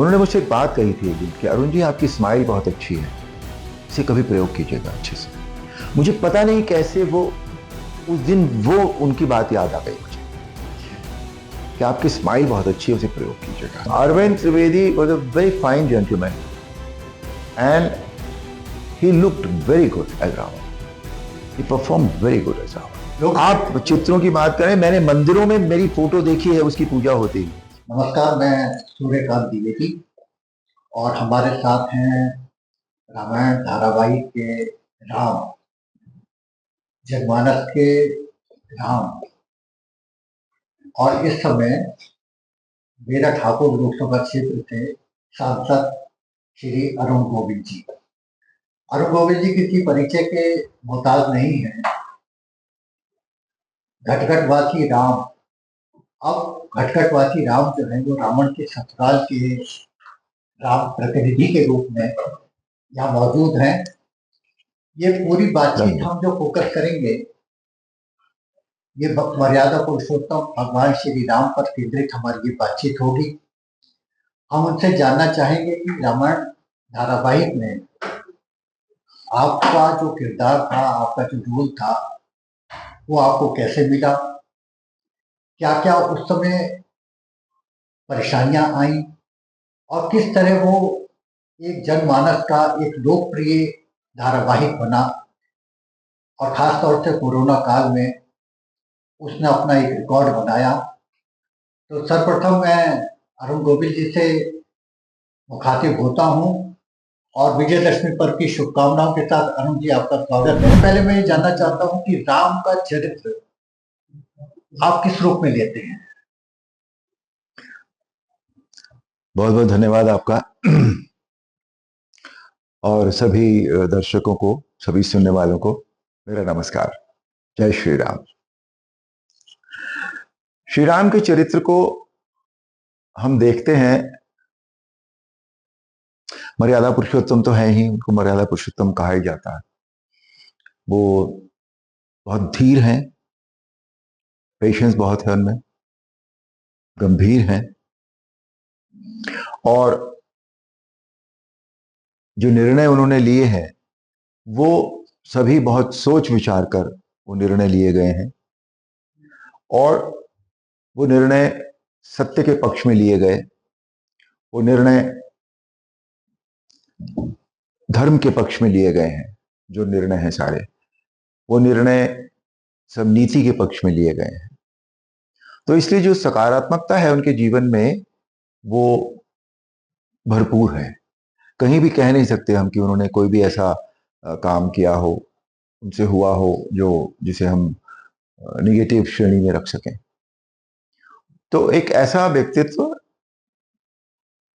उन्होंने मुझसे एक बात कही थी एक दिन कि अरुण जी आपकी स्माइल बहुत अच्छी है, इसे कभी प्रयोग कीजिएगा अच्छे से। मुझे पता नहीं कैसे वो उस दिन वो उनकी बात याद आ गई मुझे कि आपकी स्माइल बहुत अच्छी है, उसे प्रयोग कीजिएगा। Arvind Trivedi was a very fine gentleman and he looked very good as Ravan. He perform very good as Ravan. आप चित्रों की बात करें, मैंने मंदिरों में मेरी फोटो देखी है उसकी पूजा होती है। नमस्कार, मैं सूर्यकांत द्विवेदी और हमारे साथ हैं रामायण धारावाहिक के राम, जनमानस के राम। और इस समय मेरठ ठाकुर लोकसभा क्षेत्र से सांसद श्री अरुण गोविल जी। अरुण गोविल जी किसी परिचय के मोहताज नहीं है। घटघटवासी राम। अब घटघटवासी राम जो है वो रावण के ससुराल के राम प्रतिनिधि के रूप में यहाँ मौजूद हैं। ये पूरी बातचीत हम जो फोकस करेंगे ये मर्यादा पुरुषोत्तम भगवान श्री राम पर केंद्रित हमारी ये बातचीत होगी। हम उनसे जानना चाहेंगे कि रामायण धारावाहिक में आपका जो किरदार था, आपका जो रोल था, वो आपको कैसे मिला, क्या क्या उस समय परेशानियां आई और किस तरह वो एक जनमानस का एक लोकप्रिय धारावाहिक बना। और खास तौर से कोरोना काल में उसने अपना एक रिकॉर्ड बनाया। तो सर्वप्रथम मैं अरुण गोविल जी से मुखातिब होता हूँ और विजयदशमी पर्व की शुभकामनाओं के साथ अरुण जी आपका स्वागत है। पहले मैं ये जानना चाहता हूँ कि राम का चरित्र आप किस रूप में लेते हैं? बहुत बहुत धन्यवाद आपका और सभी दर्शकों को, सभी सुनने वालों को मेरा नमस्कार। जय श्री राम। श्री राम के चरित्र को हम देखते हैं, मर्यादा पुरुषोत्तम तो है ही, उनको मर्यादा पुरुषोत्तम कहा ही जाता है। वो बहुत धीर हैं, पेशेंस बहुत है उनमें, गंभीर हैं और जो निर्णय उन्होंने लिए हैं वो सभी बहुत सोच विचार कर वो निर्णय लिए गए हैं और वो निर्णय सत्य के पक्ष में लिए गए, वो निर्णय धर्म के पक्ष में लिए गए हैं। जो निर्णय हैं सारे वो निर्णय सब नीति के पक्ष में लिए गए हैं। तो इसलिए जो सकारात्मकता है उनके जीवन में वो भरपूर है। कहीं भी कह नहीं सकते हम कि उन्होंने कोई भी ऐसा काम किया हो, उनसे हुआ हो जो जिसे हम निगेटिव श्रेणी में रख सकें। तो एक ऐसा व्यक्तित्व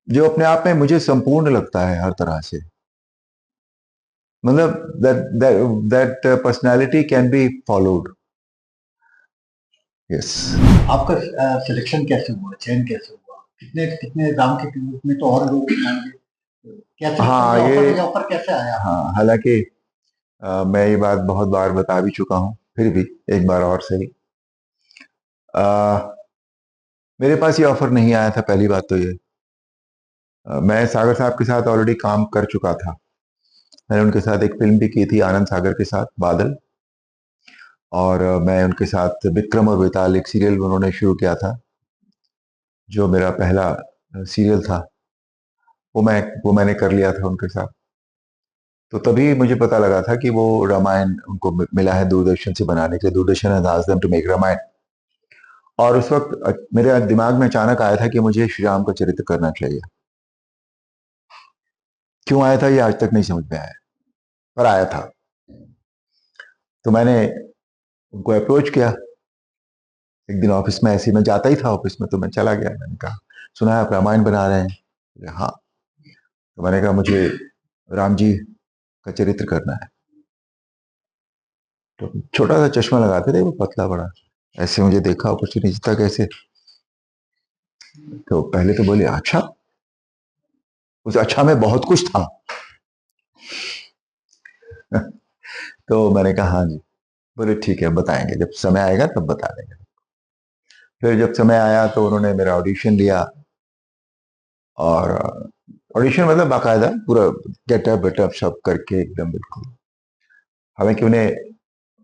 जो अपने आप में मुझे संपूर्ण लगता है हर तरह से, मतलब that personality can be followed. Yes. आपका सिलेक्शन कैसे हुआ, चयन कैसे हुआ? कितने कितने राम के रूप में तो और लोग होंगे, कैसे हाँ ये ऑफर कैसे आया? हाँ, हालांकि मैं ये बात बहुत बार बता भी चुका हूँ, फिर भी एक बार और सही। मेरे पास ये ऑफर नहीं आया था, पहली बात तो ये। मैं सागर साहब के साथ ऑलरेडी काम कर चुका था। मैंने उनके साथ एक फिल्म भी की थी आनंद सागर के साथ, बादल। और मैं उनके साथ विक्रम और बेताल एक सीरियल उन्होंने शुरू किया था, जो मेरा पहला सीरियल था, वो मैंने कर लिया था उनके साथ। तो तभी मुझे पता लगा था कि वो रामायण उनको मिला है दूरदर्शन से बनाने के लिए। Doordarshan has asked them to make Ramayan. और उस वक्त मेरे दिमाग में अचानक आया था कि मुझे श्री राम का चरित्र करना चाहिए। क्यों आया था ये आज तक नहीं समझ में आया, पर आया था। तो मैंने उनको अप्रोच किया एक दिन ऑफिस में, ऐसे ही मैं जाता ही था ऑफिस में, तो मैं चला गया। मैंने कहा सुना है आप रामायण बना रहे हैं? बोले, हाँ। तो मैंने कहा मुझे राम जी का चरित्र करना है। तो छोटा सा चश्मा लगाते थे वो, पतला बड़ा, ऐसे मुझे देखा ऊपर से नीचे तक ऐसे। तो पहले तो बोले अच्छा, उस अच्छा में बहुत कुछ था। तो मैंने कहा हाँ जी। बोले ठीक है, बताएंगे, जब समय आएगा तब बता देंगे। फिर जब समय आया तो उन्होंने मेरा ऑडिशन लिया और ऑडिशन मतलब बाकायदा पूरा गेटअप वेटअप सब करके एकदम बिल्कुल। हालांकि उन्हें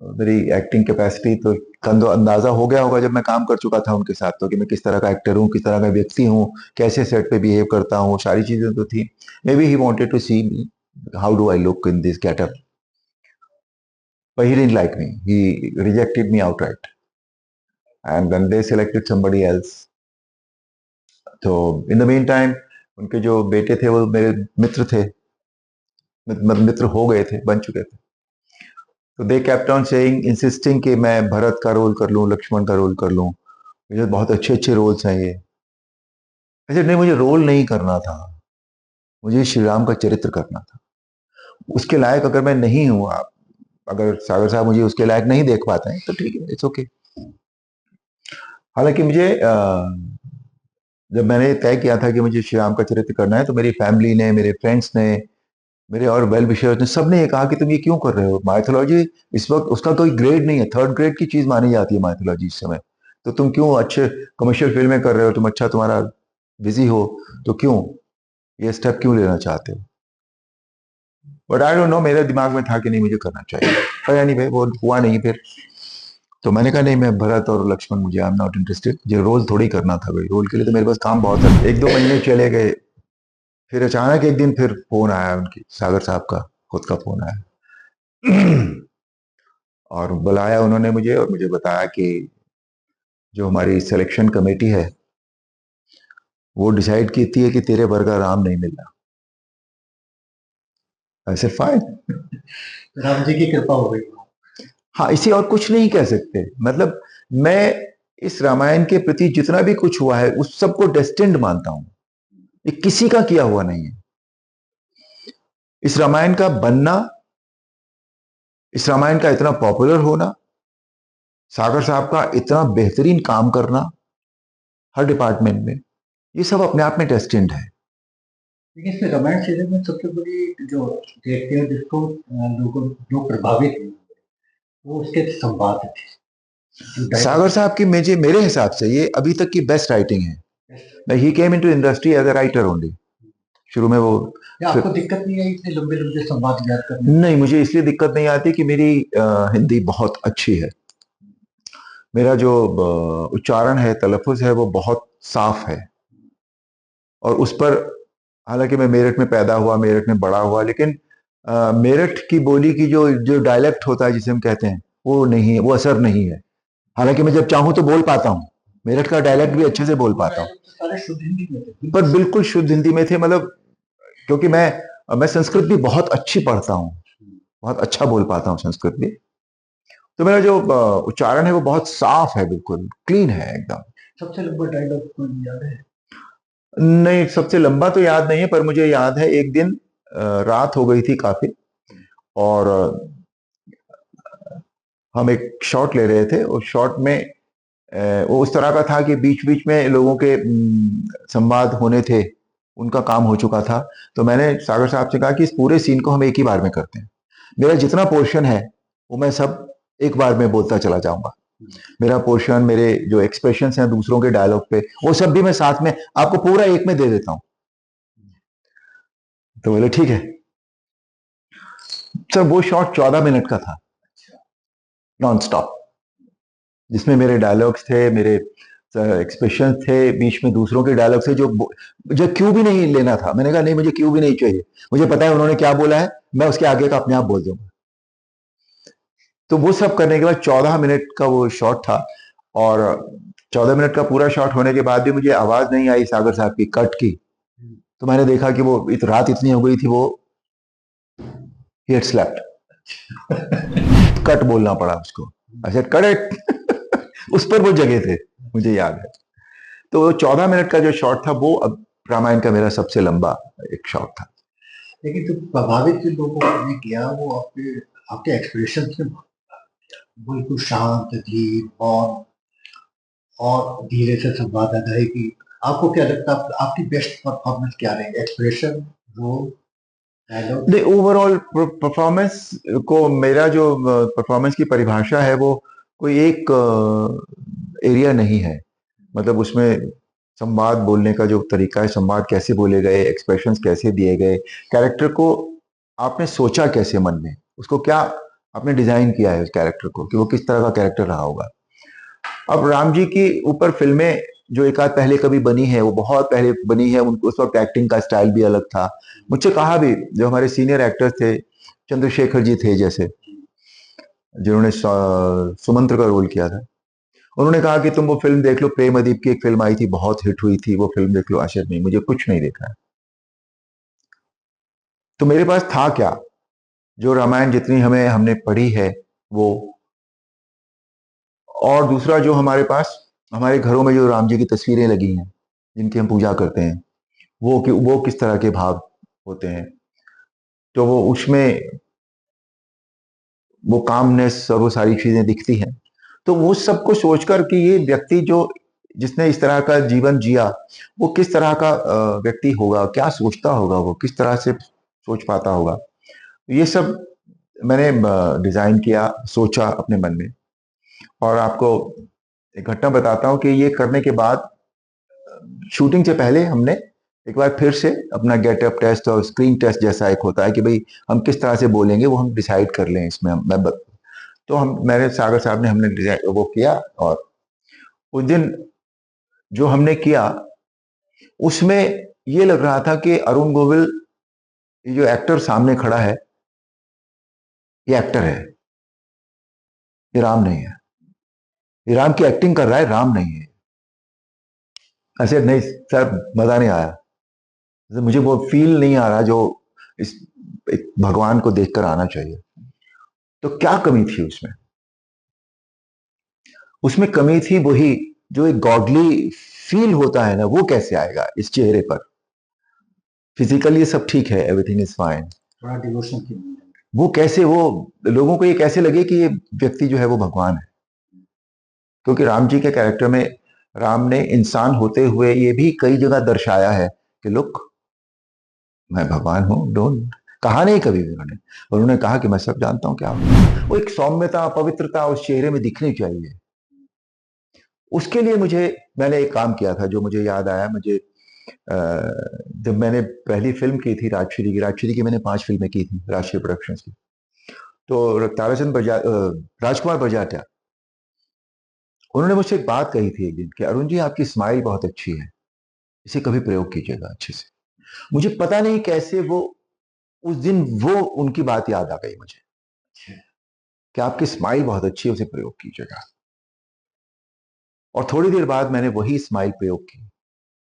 मेरी एक्टिंग कैपेसिटी तो कंदो अंदाजा हो गया होगा जब मैं काम कर चुका था उनके साथ, तो कि मैं किस तरह का एक्टर हूँ, किस तरह का व्यक्ति हूँ, कैसे सेट पे बिहेव करता हूँ, सारी चीजें तो थी। Maybe he wanted to see me how do I look in this getup, but he didn't like me. He rejected me outright, and then they selected somebody else. तो in the mean time उनके जो बेटे थे वो मेरे मित्र थे, मित्र हो गए थे, बन चुके थे। तो they kept on saying, insisting कि मैं भरत का रोल कर लूं, लक्ष्मण का रोल कर लूं, मुझे बहुत अच्छे अच्छे रोल्स हैं ये। ऐसे नहीं, मुझे रोल नहीं करना था, मुझे श्री राम का चरित्र करना था। उसके लायक अगर मैं नहीं हूं, आप अगर सागर साहब मुझे उसके लायक नहीं देख पाते हैं तो ठीक है, इट्स ओके। हालांकि मुझे जब मैंने तय किया था कि मुझे श्री राम का चरित्र करना है, तो मेरी फैमिली ने, मेरे फ्रेंड्स ने, मेरे और वेल विशर्स ने, सबने ये कहा कि तुम ये क्यों कर रहे हो, माइथोलॉजी इस वक्त उसका कोई ग्रेड नहीं है, थर्ड ग्रेड की चीज मानी जाती है माइथोलॉजी इस समय। तो तुम क्यों अच्छे कमर्शियल फिल्में कर रहे हो, तुम अच्छा तुम्हारा बिजी हो, तो क्यों ये स्टेप क्यों लेना चाहते हो। बट आई डोंट नो, मेरे दिमाग में था कि नहीं मुझे करना चाहिए, पर एनीवे वो हुआ नहीं फिर। तो मैंने कहा नहीं, मैं भरत और लक्ष्मण, मुझे आई एम नॉट इंटरेस्टेड, मुझे रोल थोड़ी करना था, भाई रोल के लिए तो मेरे पास काम बहुत है। एक दो महीने चले गए, फिर अचानक एक दिन फिर फोन आया उनकी, सागर साहब का खुद का फोन आया और बुलाया उन्होंने मुझे और मुझे बताया कि जो हमारी सिलेक्शन कमेटी है वो डिसाइड की है कि तेरे वर्गा राम नहीं मिल रहा। ऐसे फाइन, राम जी की कृपा हो गई। हाँ, इसे और कुछ नहीं कह सकते। मतलब मैं इस रामायण के प्रति जितना भी कुछ हुआ है उस सबको डेस्टिन्ड मानता हूं, ये किसी का किया हुआ नहीं है। इस रामायण का बनना, इस रामायण का इतना पॉपुलर होना, सागर साहब का इतना बेहतरीन काम करना हर डिपार्टमेंट में, ये सब अपने आप में डेस्टिन्ड है। लेकिन इसमें रामायण सीरीज में सबसे बड़ी जो देखते हैं जिसको लोग प्रभावित हुए वो उसके संवाद थे। सागर साहब की मेरे हिसाब से ये अभी तक की बेस्ट राइटिंग है। He came into industry as a writer only. शुरू में वो, आपको दिक्कत नहीं आई इतने लंबे लंबे संवाद याद करने? नहीं, मुझे इसलिए दिक्कत नहीं आती कि मेरी हिंदी बहुत अच्छी है। मेरा जो उच्चारण है, तलफ़ुज़ है, वो बहुत साफ है। और उस पर, हालांकि मैं मेरठ में पैदा हुआ, मेरठ में बड़ा हुआ, लेकिन मेरठ की बोली की जो जो डायलेक्ट होता है जिसे हम कहते हैं, वो नहीं है, वो असर नहीं है। हालांकि मैं जब चाहूं तो बोल पाता हूँ, मेरठ का डायलेक्ट भी अच्छे से बोल पाता हूँ, सारे शुद्ध हिंदी में थे, पर बिल्कुल शुद्ध हिंदी में थे। मतलब क्योंकि मैं संस्कृत भी बहुत अच्छी पढ़ता हूँ, बहुत अच्छा बोल पाता हूँ संस्कृत भी। तो मेरा जो उच्चारण है वो बहुत साफ है, बिल्कुल क्लीन है एकदम। सबसे लंबा डायलॉग कोई याद है? नहीं, सबसे लंबा तो याद नहीं है, पर मुझे याद है एक दिन रात हो गई थी काफी, और हम एक शॉट ले रहे थे। उस शॉट में वो उस तरह का था कि बीच बीच में लोगों के संवाद होने थे, उनका काम हो चुका था। तो मैंने सागर साहब से कहा कि इस पूरे सीन को हम एक ही बार में करते हैं, मेरा जितना पोर्शन है वो मैं सब एक बार में बोलता चला जाऊंगा। मेरा पोर्शन, मेरे जो एक्सप्रेशन हैं दूसरों के डायलॉग पे, वो सब भी मैं साथ में आपको पूरा एक में दे देता हूं। तो बोले ठीक है सर। वो शॉट 14 मिनट का था, नॉन स्टॉप, जिसमें मेरे डायलॉग्स थे, मेरे एक्सप्रेशन थे, बीच में दूसरों के डायलॉग थे, जो क्यू भी नहीं लेना था। मैंने कहा नहीं, मुझे क्यू भी नहीं चाहिए, मुझे पता है उन्होंने क्या बोला है, मैं उसके आगे का अपने आप बोल दूंगा। तो वो सब करने के बाद 14 मिनट का वो शॉट था, और 14 मिनट का पूरा शॉट होने के बाद भी मुझे आवाज नहीं आई सागर साहब की कट की। तो मैंने देखा कि वो रात इतनी हो गई थी, वो ही हैड स्लेप्ट। कट बोलना पड़ा उसको, आई सेड करेक्ट। उस पर वो जगह थे, मुझे याद है। तो 14 मिनट का जो शॉट था वो अब रामायण का मेरा सबसे लंबा एक शॉट था। लेकिन जो प्रभावित जिन लोगों ने किया वो आपके आपके एक्सप्रेशन से बिल्कुल शांत, धीर, मौन और धीरे से संवाद अदायगी। आपको क्या लगता है आपकी बेस्ट परफॉर्मेंस क्या रही? Expression, role, dialogue? नहीं, ओवरऑल परफॉर्मेंस को, मेरा जो परफॉर्मेंस की परिभाषा है वो कोई एक एरिया नहीं है। मतलब उसमें संवाद बोलने का जो तरीका है, संवाद कैसे बोले गए, एक्सप्रेशंस कैसे दिए गए, कैरेक्टर को आपने सोचा कैसे मन में, उसको क्या आपने डिजाइन किया है उस कैरेक्टर को कि वो किस तरह का कैरेक्टर रहा होगा। अब राम जी की ऊपर फिल्में जो एक आध पहले कभी बनी है, वो बहुत पहले बनी है, उनको उस वक्त एक्टिंग का स्टाइल भी अलग था। मुझसे कहा भी, जो हमारे सीनियर एक्टर्स थे, चंद्रशेखर जी थे जैसे, जिन्होंने सुमंत्र का रोल किया था, उन्होंने कहा कि तुम वो फिल्म देख लो, प्रेम अदीप की एक फिल्म आई थी, बहुत हिट हुई थी, वो फिल्म देख लो। आशिर नहीं, मुझे कुछ नहीं देखना है। तो मेरे पास था क्या, जो रामायण जितनी हमने पढ़ी है वो, और दूसरा जो हमारे पास हमारे घरों में जो राम जी की तस्वीरें लगी हैं, जिनकी हम पूजा करते हैं, वो किस तरह के भाव होते हैं, तो वो उसमें वो कामनेस और वो सारी चीजें दिखती हैं। तो वो सबको सोचकर कि ये व्यक्ति जो जिसने इस तरह का जीवन जिया, वो किस तरह का व्यक्ति होगा, क्या सोचता होगा, वो किस तरह से सोच पाता होगा, ये सब मैंने डिजाइन किया, सोचा अपने मन में। और आपको एक घटना बताता हूँ कि ये करने के बाद, शूटिंग से पहले हमने एक बार फिर से अपना गेटअप टेस्ट और स्क्रीन टेस्ट जैसा एक होता है कि भाई हम किस तरह से बोलेंगे, वो हम डिसाइड कर लें इसमें। तो हम मेरे सागर साहब ने हमने वो किया, और उस दिन जो हमने किया उसमें ये लग रहा था कि अरुण गोविल, ये जो एक्टर सामने खड़ा है, ये एक्टर है, ये राम नहीं है। ये राम की एक्टिंग कर रहा है, राम नहीं है। ऐसे नहीं सर, मजा नहीं आया। मुझे वो फील नहीं आ रहा जो इस एक भगवान को देखकर आना चाहिए। तो क्या कमी थी उसमें? उसमें कमी थी वही, जो एक गॉडली फील होता है ना, वो कैसे आएगा इस चेहरे पर? फिजिकली ये सब ठीक है, एवरीथिंग इज फाइन, थोड़ा डिवोशन की। वो कैसे, वो लोगों को ये कैसे लगे कि ये व्यक्ति जो है वो भगवान है? क्योंकि राम जी के कैरेक्टर में राम ने इंसान होते हुए ये भी कई जगह दर्शाया है कि लुक, मैं भगवान हूं, डोंट। कहा नहीं कभी भी उन्होंने, उन्होंने कहा कि मैं सब जानता हूं क्या हूं। वो एक सौम्यता, पवित्रता उस चेहरे में दिखनी चाहिए। उसके लिए मैंने एक काम किया था जो मुझे याद आया। जब मैंने पहली फिल्म की थी राजश्री की मैंने 5 फिल्में की थी राष्ट्रीय प्रोडक्शंस की। तो राजकुमार बजात्या, उन्होंने मुझसे एक बात कही थी एक दिन कि अरुण जी, आपकी स्माइल बहुत अच्छी है, इसे कभी प्रयोग कीजिएगा अच्छे से। मुझे पता नहीं कैसे वो उस दिन वो उनकी बात याद आ गई मुझे कि आपकी स्माइल बहुत अच्छी है, उसे प्रयोग कीजिएगा। और थोड़ी देर बाद मैंने वही स्माइल प्रयोग की,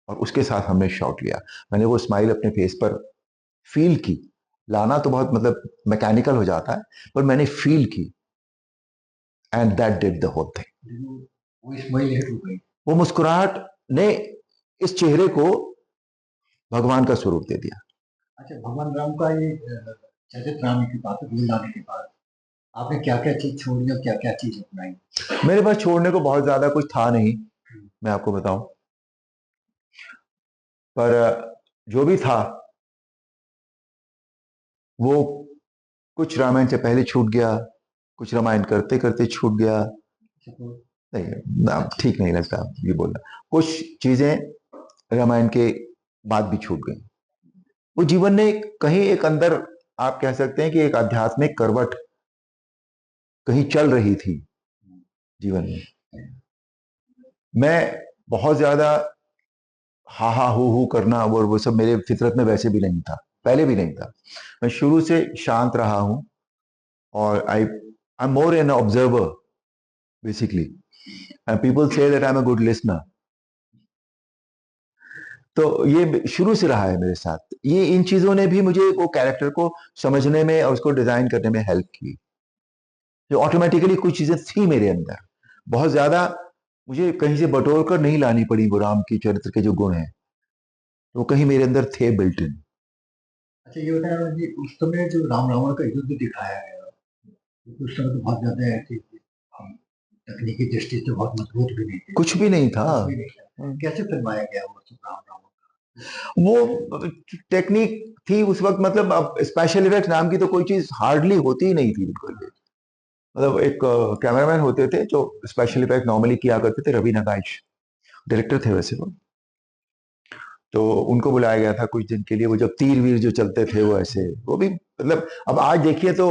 और उसके साथ हमने शॉट लिया। मैंने वो स्माइल अपने फेस पर फील की। लाना तो बहुत मतलब मैकेनिकल हो जाता है, पर मैंने फील की, and that did the whole thing. वो स्माइल हिट हो गई। वो मुस्कुराहट ने इस चेहरे को भगवान का स्वरूप दे दिया। अच्छा, भगवान राम का ये चरित्र आने के बाद, रोल आने के बाद आपने क्या क्या चीज छोड़ी और क्या क्या चीज अपनाई? मेरे पास छोड़ने को बहुत ज्यादा कुछ था नहीं, मैं आपको बताऊं, पर जो भी था वो कुछ रामायण से पहले छूट गया, कुछ रामायण करते करते छूट गया। नहीं, ठीक नहीं लगता ये बोलना। कुछ चीजें रामायण के बाद भी छूट गई। वो जीवन ने कहीं एक अंदर, आप कह सकते हैं कि एक आध्यात्मिक करवट कहीं चल रही थी जीवन में। मैं बहुत ज्यादा हा हा हु करना और वो सब मेरे फितरत में वैसे भी नहीं था, पहले भी नहीं था। मैं शुरू से शांत रहा हूं, और I am more an observer basically, and people say that I am a good listener. तो ये शुरू से रहा है मेरे साथ। ये इन चीजों ने भी मुझे वो कैरेक्टर को समझने में और उसको डिजाइन करने में हेल्प की। जो ऑटोमेटिकली कुछ चीजें थी मेरे अंदर, बहुत ज्यादा मुझे कहीं से बटोर कर नहीं लानी पड़ी। वो राम की चरित्र के जो गुण हैं, वो कहीं मेरे अंदर थे, बिल्ट इन। अच्छा, ये बताया जी, उस समय जो राम रावण का युद्ध दिखाया गया, उस समय तो बहुत ज्यादा ऐसी हम तकनीकी दृष्टि से बहुत मजबूत भी नहीं थे। कुछ भी नहीं था। कुछ भी नहीं था। कैसे फिल्माया गया वो सब राम रावण? वो टेक्निक थी उस वक्त, मतलब अब स्पेशल इफेक्ट नाम की तो कोई चीज हार्डली होती ही नहीं थी बिल्कुल भी। मतलब एक कैमरामैन होते थे जो स्पेशल इफेक्ट नॉर्मली किया करते थे, रवि नगाइच डायरेक्टर थे वैसे वो। तो उनको बुलाया गया था कुछ दिन के लिए। वो जब तीर वीर जो चलते थे वो ऐसे, वो भी मतलब अब आज देखिए तो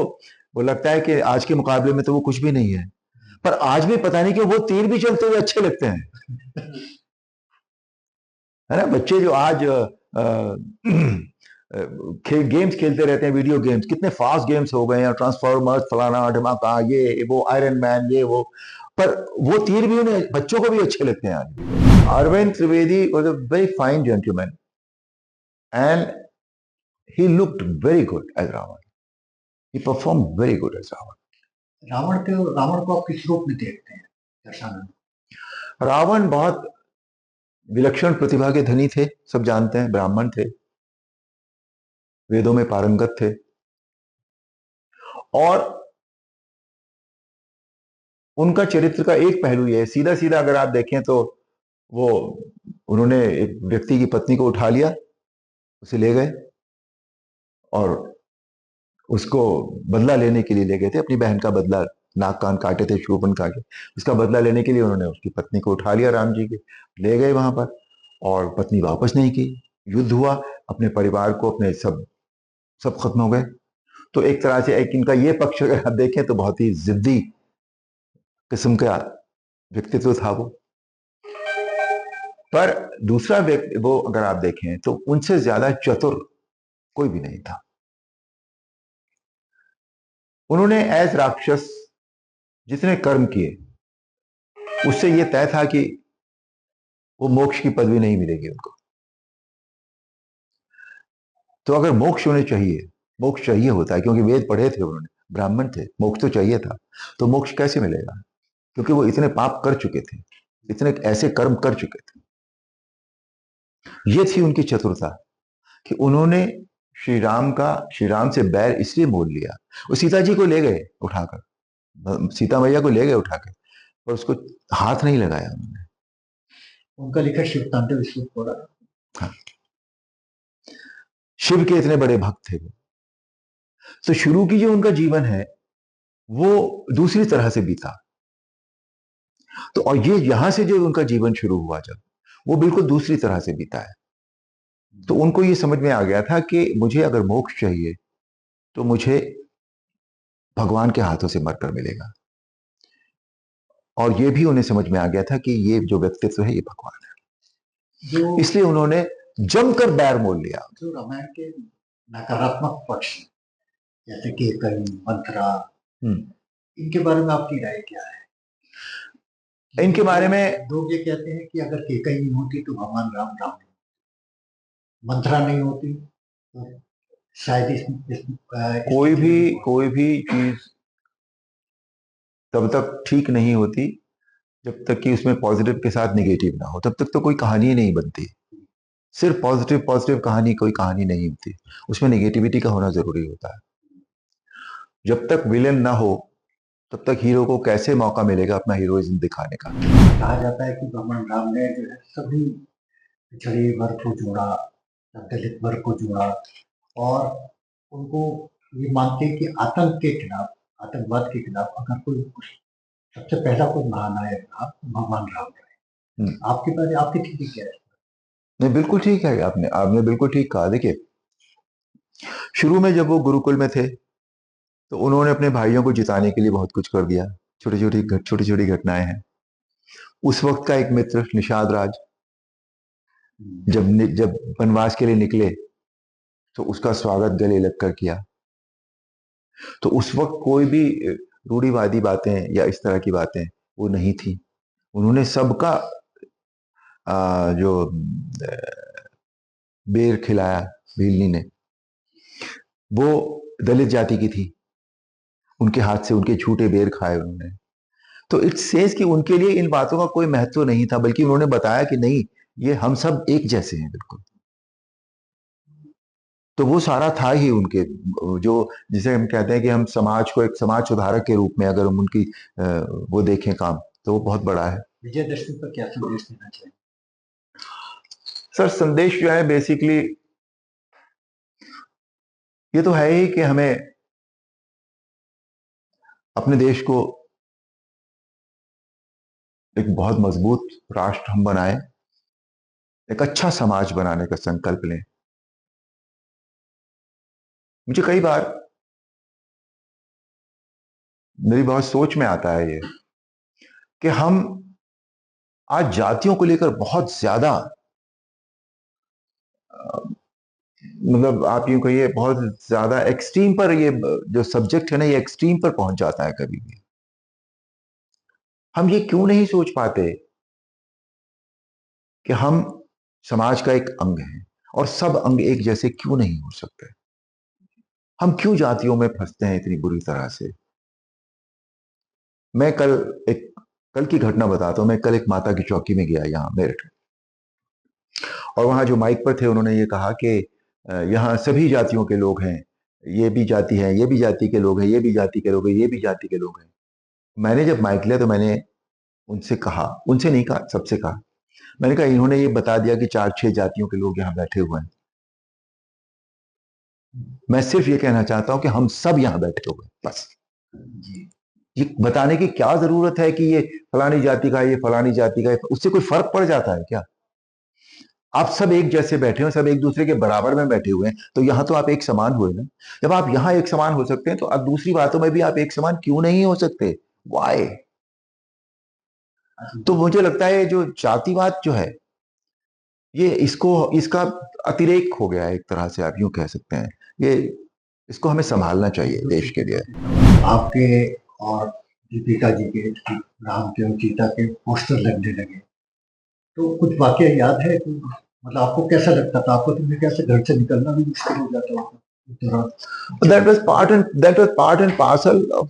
वो लगता है कि आज के मुकाबले में तो वो कुछ भी नहीं है, पर आज भी पता नहीं क्यों वो तीर भी चलते हुए अच्छे लगते हैं। है ना? बच्चे जो आज गेम्स खेलते रहते हैं, वीडियो गेम्स, कितने फास्ट गेम्स हो गए हैं, ट्रांसफॉर्मर्स, फलाना धमाका, ये वो आयरन मैन, ये वो, पर वो तीर भी उन्हें बच्चों को भी अच्छे लगते हैं आज। Arvind Trivedi was a very fine gentleman and he looked very good as Ravan. He performed very good as Ravan. Ravan को आप किस रूप में देखते हैं दर्शाना? रावण बहुत विलक्षण प्रतिभा के धनी थे, सब जानते हैं, ब्राह्मण थे, वेदों में पारंगत थे, और उनका चरित्र का एक पहलू ये है, सीधा सीधा अगर आप देखें तो वो उन्होंने एक व्यक्ति की पत्नी को उठा लिया, उसे ले गए और उसको बदला लेने के लिए ले गए थे, अपनी बहन का बदला, नाक कान काटे थे शूर्पणखा के, उसका बदला लेने के लिए उन्होंने उसकी पत्नी को उठा लिया, राम जी के ले गए वहां पर, और पत्नी वापस नहीं की। युद्ध हुआ, अपने परिवार को, अपने सब सब खत्म हो गए। तो एक तरह से एक इनका ये पक्ष अगर आप देखें तो बहुत ही जिद्दी किस्म का व्यक्तित्व था वो। पर दूसरा व्यक्ति वो अगर आप देखें तो उनसे ज्यादा चतुर कोई भी नहीं था। उन्होंने एज राक्षस जितने कर्म किए, उससे ये तय था कि वो मोक्ष की पदवी नहीं मिलेगी उनको। तो अगर मोक्ष उन्हें चाहिए, मोक्ष चाहिए होता है क्योंकि वेद पढ़े थे उन्होंने, ब्राह्मण थे, मोक्ष तो चाहिए था, तो मोक्ष कैसे मिलेगा? क्योंकि वो इतने पाप कर चुके थे, इतने ऐसे कर्म कर चुके थे। ये थी उनकी चतुरता कि उन्होंने श्री राम से बैर इसलिए मोल लिया। वो सीता जी को ले गए उठाकर, सीता मैया को ले गए उठाकर, पर उसको हाथ नहीं लगाया उन्होंने। उनका लिखा शिव तांडव विश्व पढ़ा। हाँ। शिव के इतने बड़े भक्त थे वो। तो शुरू की जो उनका जीवन है वो दूसरी तरह से बीता। तो और ये यहां से जो उनका जीवन शुरू हुआ जब, वो बिल्कुल दूसरी तरह से बीता है। तो उनको ये समझ में आ गया था कि मुझे अगर मोक्ष चाहिए तो मुझे भगवान के हाथों से मरकर मिलेगा। और ये भी उन्हें समझ में आ गया था कि ये जो व्यक्तित्व है ये भगवान है, इसलिए उन्होंने जमकर बैर मोल लिया। जो रामायण के नकारात्मक पक्ष जैसे कि कई मंत्रा, इनके बारे में आपकी राय क्या है? इनके बारे में लोग ये कहते हैं कि अगर केकई नहीं होती तो भगवान राम राम नहीं, मंत्रा नहीं होती तो शायद कोई भी चीज तब तक ठीक नहीं होती जब तक कि उसमें पॉजिटिव के साथ निगेटिव ना हो, तब तक तो कोई कहानी ही नहीं बनती। सिर्फ पॉजिटिव पॉजिटिव कहानी कोई कहानी नहीं होती, उसमें निगेटिविटी का होना जरूरी होता है। जब तक विलेन ना हो तब तक हीरो को कैसे मौका मिलेगा अपना हीरोइज्म दिखाने का? कहा जाता है कि भगवान राम ने जो है सभी पिछड़े वर्ग को जोड़ा, दलित वर्ग को जोड़ा, और उनको ये मानते हैं कि आतंक के खिलाफ, आतंकवाद के खिलाफ अगर कोई सबसे पहला कोई महानायक था भगवान राम रहे। आपके बारे आपकी थिंकिंग क्या है? नहीं, बिल्कुल ठीक है, आपने आपने बिल्कुल ठीक कहा। देखिए, शुरू में जब वो गुरुकुल में थे तो उन्होंने अपने भाइयों को जिताने के लिए बहुत कुछ कर दिया। छोटी छोटी घटनाएं हैं। उस वक्त का एक मित्र निषाद राज जब वनवास के लिए निकले तो उसका स्वागत गले लगकर किया। तो उस वक्त कोई भी रूढ़िवादी बातें या इस तरह की बातें वो नहीं थी। उन्होंने सबका जो बेर खिलाया भीलनी ने, वो दलित जाति की थी, उनके हाथ से उनके छूटे बेर खाए उन्होंने। तो इट सेज कि उनके लिए इन बातों का कोई महत्व नहीं था, बल्कि उन्होंने बताया कि नहीं, ये हम सब एक जैसे हैं बिल्कुल। तो वो सारा था ही उनके, जो जिसे हम कहते हैं कि हम समाज को एक समाज सुधारक के रूप में अगर हम उनकी वो देखें काम, तो वो बहुत बड़ा है। विजयदशमी पर क्या संदेश देना चाहिए? सर, संदेश जो है बेसिकली ये तो है ही कि हमें अपने देश को एक बहुत मजबूत राष्ट्र हम बनाए, एक अच्छा समाज बनाने का संकल्प लें। मुझे कई बार मेरी बहुत सोच में आता है ये कि हम आज जातियों को लेकर बहुत ज्यादा, मतलब आप यूं कहिए बहुत ज्यादा एक्सट्रीम पर, ये जो सब्जेक्ट है ना, ये एक्सट्रीम पर पहुंच जाता है कभी भी। हम ये क्यों नहीं सोच पाते कि हम समाज का एक अंग हैं और सब अंग एक जैसे क्यों नहीं हो सकते? हम क्यों जातियों में फंसते हैं इतनी बुरी तरह से? मैं कल की घटना बताता हूं। मैं कल एक माता की चौकी में गया यहाँ मेरठ, और वहां जो माइक पर थे उन्होंने ये कहा कि यहाँ सभी जातियों के लोग हैं, ये भी जाति है, ये भी जाति के लोग हैं, ये भी जाति के लोग हैं, ये भी जाति के लोग हैं। मैंने जब माइक लिया तो मैंने उनसे कहा, उनसे नहीं कहा, सबसे कहा, मैंने कहा इन्होंने ये बता दिया कि 4-6 जातियों के लोग यहाँ बैठे हुए हैं। मैं सिर्फ ये कहना चाहता हूं कि हम सब यहाँ बैठे हुए हैं, बस। ये बताने की क्या जरूरत है कि ये फलानी जाति का है, ये फलानी जाति का है? उससे कोई फर्क पड़ जाता है क्या? आप सब एक जैसे बैठे हो, सब एक दूसरे के बराबर में बैठे हुए हैं, तो यहां तो आप एक समान हुए ना। जब आप यहां एक समान हो सकते हैं तो अब दूसरी बातों में भी आप एक समान क्यों नहीं हो सकते? वाई? तो मुझे लगता है जो जातिवाद जो है, ये इसका अतिरेक हो गया है, एक तरह से आप यूं कह सकते हैं। ये इसको हमें संभालना चाहिए देश के लिए। आपके और दीपिका जी के राम के और सीता के पोस्टर लगने लगे, तो कुछ वाकया याद है कि मतलब आपको कैसा लगता था? आपको तो मेरे ख्याल से घर से निकलना भी मुश्किल हो जाता होगा उस दौरान। that was part and parcel of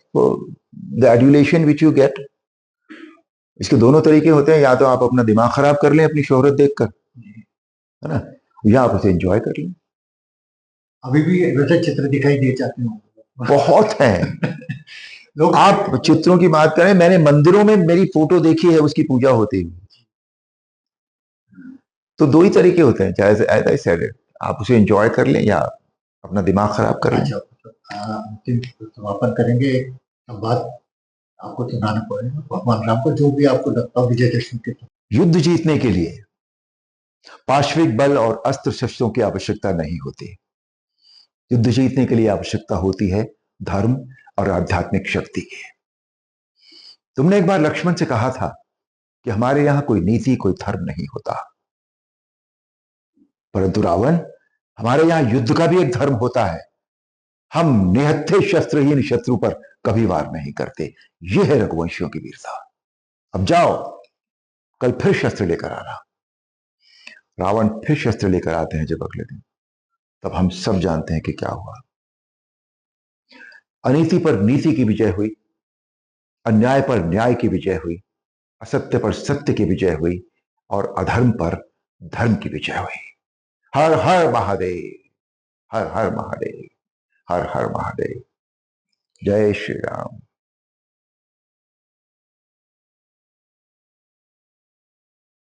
the adulation which you get. इसके दोनों तरीके होते हैं, या तो आप अपना दिमाग खराब कर लें अपनी शोहरत देखकर, है ना, या आप उसे एंजॉय कर लें। अभी भी वैसे चित्र दिखाई दे जाते हो बहुत है। लोग। आप चित्रों की बात करें, मैंने मंदिरों में मेरी फोटो देखी है उसकी पूजा होती हुई। तो दो ही तरीके होते हैं, चाहे एज आई सेड इट, आप उसे एंजॉय कर लें या अपना दिमाग खराब कर लें। अच्छा, अंतिम समापन करेंगे। संवाद आपको सुनाना पड़ेगा भगवान राम को, जो भी आपको लगता हो विजयदशमी के। युद्ध जीतने के लिए पाश्विक बल और अस्त्र शस्त्रों की आवश्यकता नहीं होती। युद्ध जीतने के लिए आवश्यकता होती है धर्म और आध्यात्मिक शक्ति की। तुमने एक बार लक्ष्मण से कहा था कि हमारे यहां कोई नीति, कोई धर्म नहीं होता, परंतु रावण, हमारे यहां युद्ध का भी एक धर्म होता है। हम निहत्थे शस्त्रहीन शत्रु पर कभी वार नहीं करते। यह है रघुवंशियों की वीरता। अब जाओ, कल फिर शस्त्र लेकर आना। रावण फिर शस्त्र लेकर आते हैं जब अगले दिन, तब हम सब जानते हैं कि क्या हुआ। अनीति पर नीति की विजय हुई, अन्याय पर न्याय की विजय हुई, असत्य पर सत्य की विजय हुई, और अधर्म पर धर्म की विजय हुई। हर हर महादेव, हर हर महादेव, हर हर महादेव। जय श्री राम।